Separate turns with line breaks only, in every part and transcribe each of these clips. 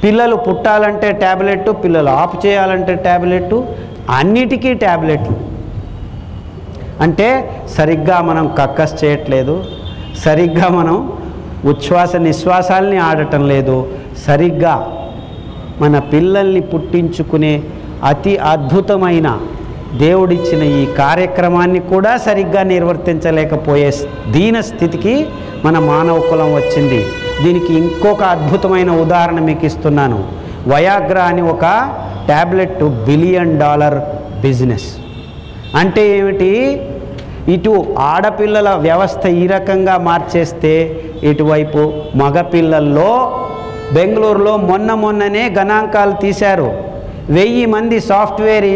పిల్లలు పుట్టాలంటే ట్యాబ్లెట్, పిల్లలు ఆపు చేయాలంటే ట్యాబ్లెట్, అన్నిటికీ ట్యాబ్లెట్లు. అంటే సరిగ్గా మనం కక్కస్ చేయట్లేదు, సరిగ్గా మనం ఉచ్ఛ్వాస నిశ్వాసాలని ఆడటం లేదు, సరిగ్గా మన పిల్లల్ని పుట్టించుకునే అతి అద్భుతమైన దేవుడిచ్చిన ఈ కార్యక్రమాన్ని కూడా సరిగ్గా నిర్వర్తించలేకపోయే దీన స్థితికి మన మానవ కులం వచ్చింది. దీనికి ఇంకొక అద్భుతమైన ఉదాహరణ మీకు ఇస్తున్నాను. వయాగ్రా అని ఒక ట్యాబ్లెట్ $1 బిలియన్ బిజినెస్. అంటే ఏమిటి? ఇటు ఆడపిల్లల వ్యవస్థ ఈ రకంగా మార్చేస్తే ఇటువైపు మగపిల్లల్లో బెంగళూరులో మొన్ననే గణాంకాలు తీశారు. 1000 మంది సాఫ్ట్వేర్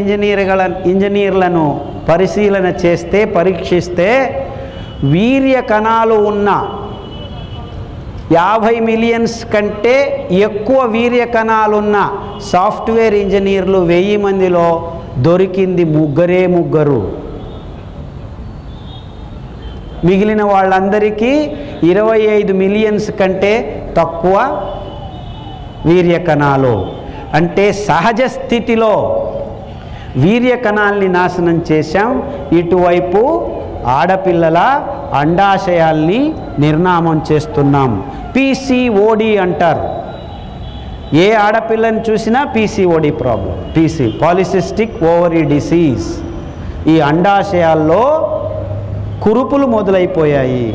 ఇంజనీర్లను పరిశీలన చేస్తే, పరీక్షిస్తే వీర్య కణాలు ఉన్న 50 మిలియన్స్ కంటే ఎక్కువ వీర్య కణాలున్న సాఫ్ట్వేర్ ఇంజనీర్లు 1000 మందిలో దొరికింది ముగ్గురు. మిగిలిన వాళ్ళందరికీ 25 మిలియన్స్ కంటే తక్కువ వీర్య కణాలు. అంటే సహజ స్థితిలో వీర్య కణాలని నాశనం చేశాం, ఇటువైపు ఆడపిల్లల అండాశయాల్ని నిర్నామం చేస్తున్నాం. PCOD అంటారు. ఏ ఆడపిల్లని చూసినా PCOD problem, polycystic ovary disease. ఈ అండాశయాల్లో కురుపులు మొదలైపోయాయి.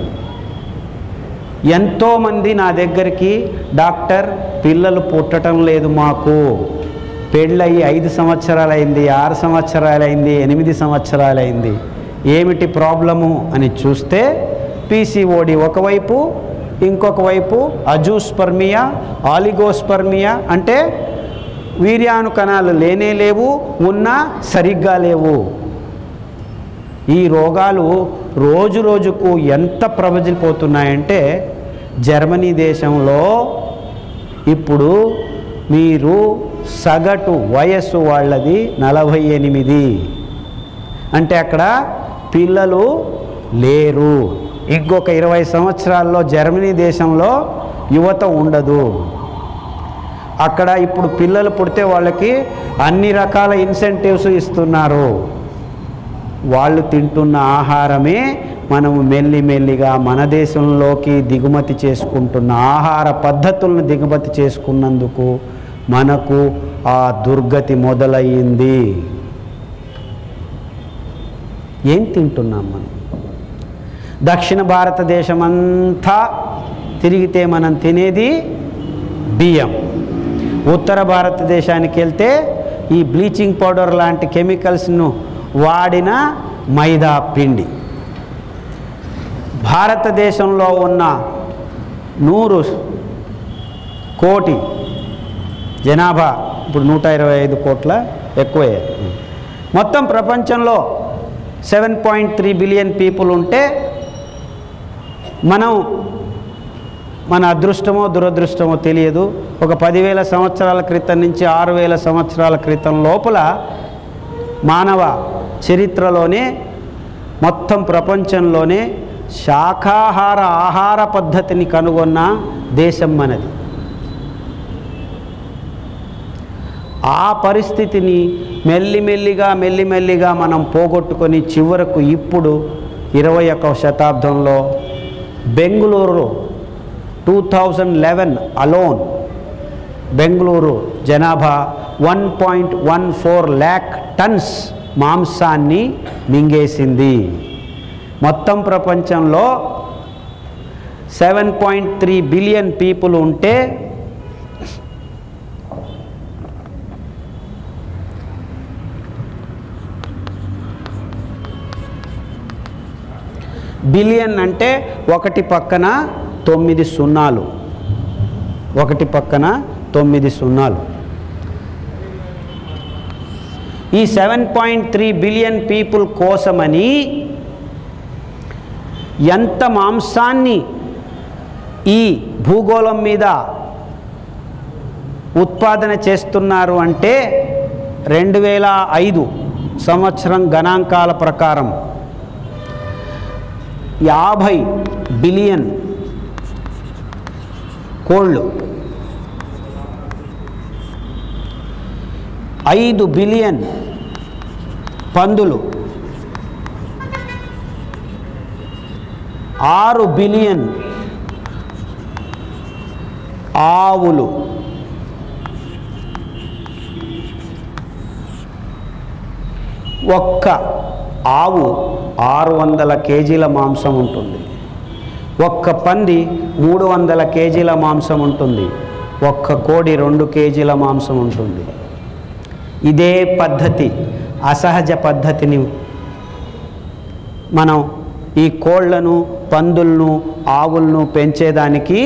ఎంతోమంది నా దగ్గరికి, డాక్టర్ పిల్లలు పుట్టడం లేదు, మాకు పెళ్ళయి 5 సంవత్సరాలైంది, 6 సంవత్సరాలైంది, 8 సంవత్సరాలైంది, ఏమిటి ప్రాబ్లము అని చూస్తే PCOD ఒకవైపు, ఇంకొక వైపు అజూస్పర్మియా, ఆలిగోస్పర్మియా, అంటే వీర్యాణు కణాలు లేనే లేవు, ఉన్నా సరిగ్గా లేవు. ఈ రోగాలు రోజు రోజుకు ఎంత ప్రబలిపోతున్నాయంటే జర్మనీ దేశంలో ఇప్పుడు మీరు సగటు వయస్సు వాళ్ళది 48. అంటే అక్కడ పిల్లలు లేరు. ఇంకొక 20 సంవత్సరాల్లో జర్మనీ దేశంలో యువత ఉండదు. అక్కడ ఇప్పుడు పిల్లలు పుడితే వాళ్ళకి అన్ని రకాల ఇన్సెంటివ్స్ ఇస్తున్నారు. వాళ్ళు తింటున్న ఆహారమే మనము మెల్లిమెల్లిగా మన దేశంలోకి దిగుమతి చేసుకుంటున్న ఆహార పద్ధతులను దిగుమతి చేసుకున్నందుకు మనకు ఆ దుర్గతి మొదలయ్యింది. ఏం తింటున్నాం మనం? దక్షిణ భారతదేశం అంతా తిరిగితే మనం తినేది బియ్యం. ఉత్తర భారతదేశానికి వెళ్తే ఈ బ్లీచింగ్ పౌడర్ లాంటి కెమికల్స్ను వాడిన మైదా పిండి. భారతదేశంలో ఉన్న 100 కోటి జనాభా ఇప్పుడు 125 కోట్ల ఎక్కువే. మొత్తం ప్రపంచంలో 7.3 బిలియన్ పీపుల్ ఉంటే మనం, మన అదృష్టమో దురదృష్టమో తెలియదు, ఒక 10,000 సంవత్సరాల క్రితం నుంచి 6,000 సంవత్సరాల క్రితం లోపల మానవ చరిత్రలోనే మొత్తం ప్రపంచంలోనే శాకాహార ఆహార పద్ధతిని కనుగొన్న దేశం మనది. ఆ పరిస్థితిని మెల్లిమెల్లిగా మనం పోగొట్టుకొని చివరకు ఇప్పుడు 21వ శతాబ్దంలో బెంగళూరు 2011 అలోన్ బెంగళూరు జనాభా 1.14 lakh టన్స్ మాంసాన్ని మింగేసింది. మొత్తం ప్రపంచంలో 7.3 బిలియన్ పీపుల్ ఉంటే బిలియన్ అంటే 1 పక్కన 9 సున్నాలు, 1 పక్కన 9 సున్నాలు. ఈ 7.3 బిలియన్ పీపుల్ కోసమని ఎంత మాంసాన్ని ఈ భూగోళం మీద ఉత్పాదన చేస్తున్నారు అంటే 2005 సంవత్సరం గణాంకాల ప్రకారం 50 బిలియన్ కోళ్ళు 5 బిలియన్ పందులు, 6 బిలియన్ ఆవులు, ఒక్క ఆవు 600 కేజీల మాంసం ఉంటుంది, ఒక్క పంది 300 కేజీల మాంసం ఉంటుంది, ఒక్క కోడి 2 కేజీల మాంసం ఉంటుంది. ఇదే పద్ధతి, అసహజ పద్ధతిని మనం ఈ కోళ్లను, పందులను, ఆవులను పెంచేదానికి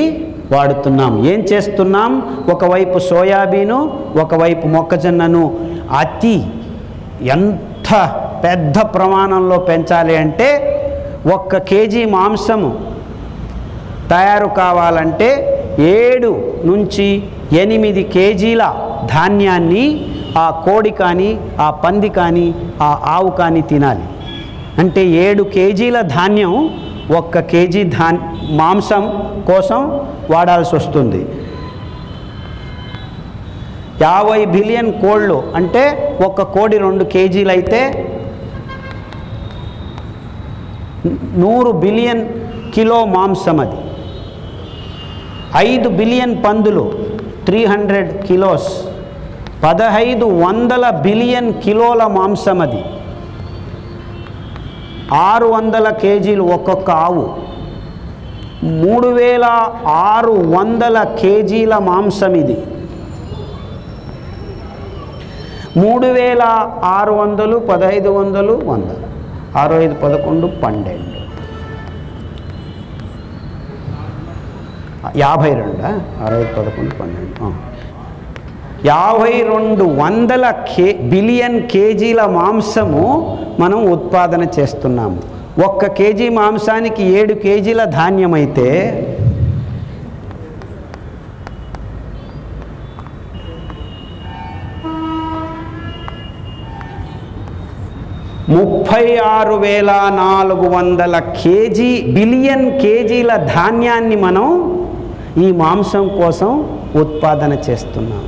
వాడుతున్నాం. ఏం చేస్తున్నాం? ఒకవైపు సోయాబీను, ఒకవైపు మొక్కజొన్నను ఎంత పెద్ద ప్రమాణంలో పెంచాలి అంటే 1 కేజీ మాంసము తయారు కావాలంటే 7 నుంచి 8 కేజీల ధాన్యాన్ని ఆ కోడి కానీ, ఆ పంది కానీ, ఆ ఆవు కానీ తినాలి. అంటే 7 కేజీల ధాన్యం 1 కేజీ మాంసం కోసం వాడాల్సి వస్తుంది. 50 బిలియన్ కోళ్ళు అంటే 1 కోడి 2 కేజీలు అయితే 100 బిలియన్ కిలో మాంసం అది. 5 బిలియన్ పందులు 300 కిలోస్, 1500 బిలియన్ కిలోల మాంసం అది. 600 కేజీలు ఒక్కొక్క ఆవు, 3600 కేజీల మాంసం ఇది. 3600, 1500, 100, 6, 5, 11, 12, 52, 6, 5, 11, 12, 5200 బిలియన్ కేజీల మాంసము మనం ఉత్పాదన చేస్తున్నాము. 1 కేజీ మాంసానికి 7 కేజీల ధాన్యం అయితే 36,400 బిలియన్ కేజీల ధాన్యాన్ని మనం ఈ మాంసం కోసం ఉత్పాదన చేస్తున్నాం.